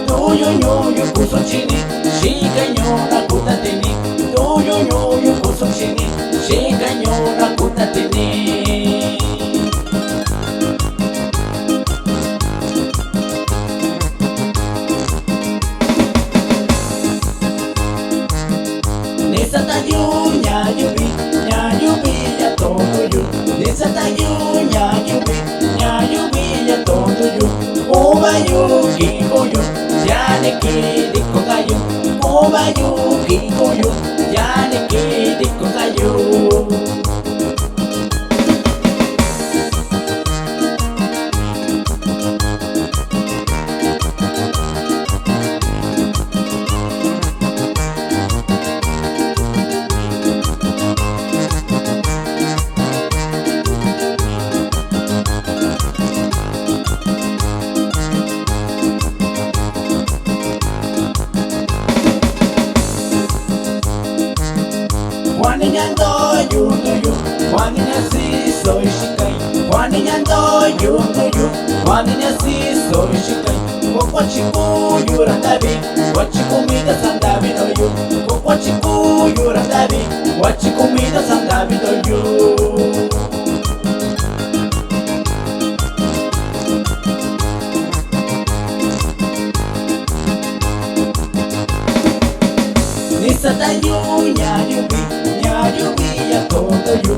Tuyo kusong chini, shikanyo na kutatini. Tuyo kusong chini, shikanyo na kutatini. Nesa tayo nyayubi ya toyo. Nesa tayo nyayubi ya toyo. Obayo kikoyo, yane kidi kokayo. Obayo kikoyo, yane kidi kokayo. Waninyando yunuyu, waninyasi soy shikai. Waninyando yunuyu, waninyasi soy shikai. Kokwachiku yurandabi, wachikumida sandabi no yu. Kokwachiku yurandabi, wachikumida sandabi no yu. Nisa tayo nyayubi ya toyo.